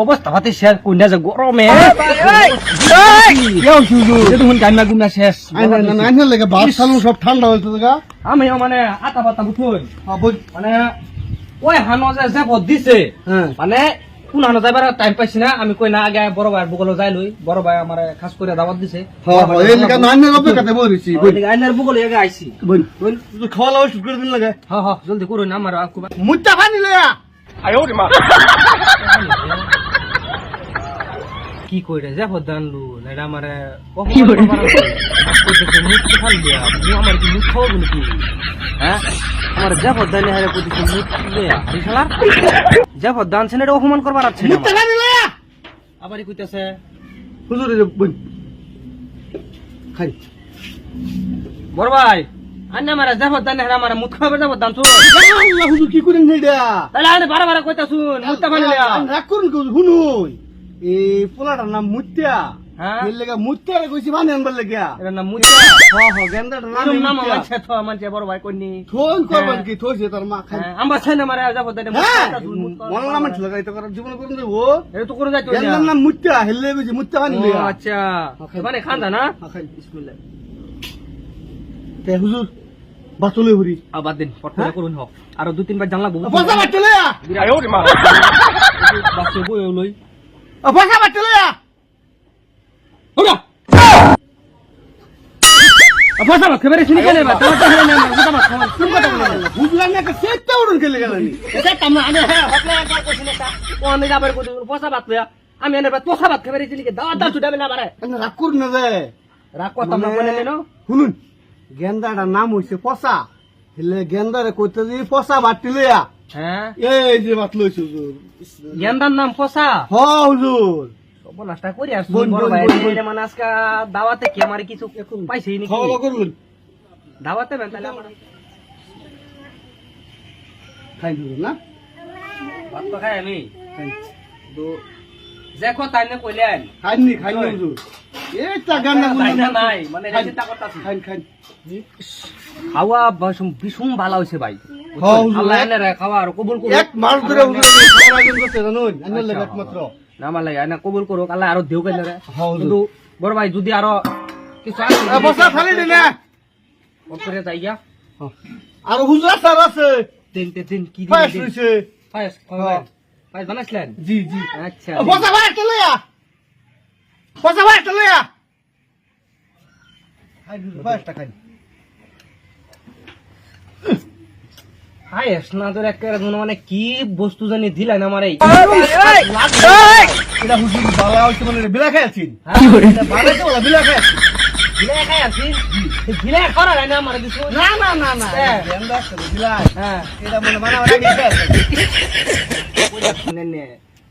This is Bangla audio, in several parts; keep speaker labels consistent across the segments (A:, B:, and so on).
A: অবস্থা হাতে শেষ কন্যা যে গরমে কান্না শেষ
B: সব ঠান্ডা হয়েছে
A: আমিও মানে আতা পাতা বুঝুন মানে ওই হানো যে ভোট দিছে মানে কোন হানো যাবার টাইম পাইছি না আমি কই না আগে বড় ভাই বুকলো যাই লই বড় ভাই আমার খাস করে দাওয়াত দিছে আইনার বুকলো আগে আইছি
B: খাওয়া লাওয়া শুরু করে দিন লাগে
A: জলদি করুন আমার
B: মুচ্চা পানি লয়া
A: কি কইরে যে ভোট দানলু এটা আমার আমার কি মুখ খাওয়াবো নাকি হ্যাঁ আমার যে ভোট দানি হারে প্রতিটি মুখ যে ভোট দানছেন এটা অপমান করবার আছে আবার কইতেছে
B: হুজুর খাই
A: বড় ভাই আন্না মারা যে ভোট দানি হারে আমার মুখ খাওয়াবে যে ভোট দানছো
B: হুজুর কি করেন এটা
A: তাহলে আনে বারবার কইতাছুন মুত্তা পানি লয়া
B: রাগ করুন শুনুন এই পোলাটার নাম মুত্যা
A: হ্যাঁ
B: মুত্যা কইছি মানে আনবার লেগা
A: এর নাম মুত্তা
B: গেন্দাটার
A: নাম
B: নাম
A: আছে তো মানছে বড় ভাই কইনি
B: ফোন করবেন কি থইছে তোর মা খাই
A: আমরা ছাই না মারা যে ভোট দানি
B: মন নাম লাগাই তো করার জীবন করুন দেবো
A: এটা তো করে যাইতো
B: গেন্দার নাম মুত্যা হেললে বুঝি মুত্যা পানি লয়া
A: আচ্ছা মানে খান্দা না
B: খাই বিসমিল্লাহ তে হুজুর বাতলে হরি
A: আবার দিন পটফলে করুন হোক আর 2-3 বার জানলা বহু
B: পয়সা বাতলে
A: বাসে বই লই
B: পয়সা বাতলে
A: ওরা পয়সা বাত খবরে শুনি কেন বা তোমার তো হয় না কথা বাত তোমার কোন কথা বলে
B: বুঝলাম না সেটা উড়ন কেলে গেলানি
A: এটা তামনা আনে হ্যাঁ হকলে একবার কইছিনা তা কোন যাবার কই পয়সা বাত লয়া আমি এনে বাত পয়সা বাত খবরে শুনি কে দাওয়াত দাও ছুটাবে না বারে
B: রাগ করুন না যে
A: রাগ কথা না বলে নেনো
B: শুনুন গেন্দাটার নাম হইছে পচা হেলে গেন্দারে কইতে দি পচা বাটি লইয়া
A: হ্যাঁ
B: এই যে বাত লইছে হুজুর
A: গেন্দার নাম ফসা
B: হ হুজুর
A: সব নাস্তা করি আর বড় ভাই এর মানে আজকে দাওয়াতে কি আমার কিছু পাইছে নাকি
B: খাওয়া করুন
A: দাওয়াতে বেন তাহলে আমার
B: খাই দিবেন না
A: ভাত তো খাই আমি তো যে কথা আইনে কইলেন
B: খাইনি হুজুর এইটা গান্না
A: না নাই মানে চিন্তা করতাছি
B: খাই খাই
A: খাওয়া ভীষণ ভালো হইছে ভাই
B: হ্যাঁ হুজুর
A: আল্লাহ এনে রে খাওয়া আর কবুল করুক
B: এক মাস ধরে হুজুর খাওয়ার আয়োজন করতে জানুন আইনার লাগে একমাত্র
A: না আমার লাগে এনে কবুল করুক আল্লাহ আরো দেও কেন রে
B: হ্যাঁ হুজুর
A: কিন্তু বড় ভাই যদি আরো কিছু
B: বসা খালি দে না
A: করে যাই গিয়া
B: আর হুজুর স্যার আছে
A: তিন কি
B: পাঁচ
A: দিন
B: হইছে
A: পায়েস পায়েস বানাইছিলেন
B: জি জি
A: আচ্ছা
B: বসা বাটা লইয়া খাই হুজুর পাঁচটা খাই
A: পায়েস না তোর একটা মানে কি বস্তু জানি দিলেন আমার এই
B: এটা হুজুর বালা হইছে মানে বিলা খাই আছেন
A: বানাইতে বলা বিলা খাই আছি বিলা খাই আছি বিলা করা যায় না আমার কিছু
B: না গেন্দা করে বিলা
A: হ্যাঁ
B: এটা মনে বানাবার আগে খাই আছে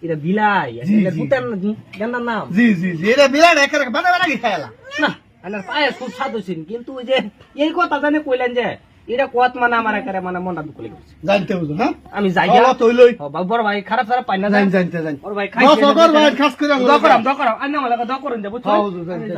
A: এটা বিলাই এটা ভুটান গেন্দার নাম
B: জি এটা বিলা না একেবারে বানাবার আগে খাইলা
A: না আমার পায়েস খুব স্বাদ হয়েছিল কিন্তু ওই যে এই কথা জানে কইলেন যে এটা কত মানে আমার একেবারে মানে মনটা দুঃখ লেগেছে
B: জানতে বুঝো না
A: আমি যাই বড় ভাই খারাপ পাই না
B: জানতে
A: বড় ভাই
B: খাই খাস করে
A: দকরাম আন্না মালা দকরাম দেবো
B: হ্যাঁ হুজুর জানতে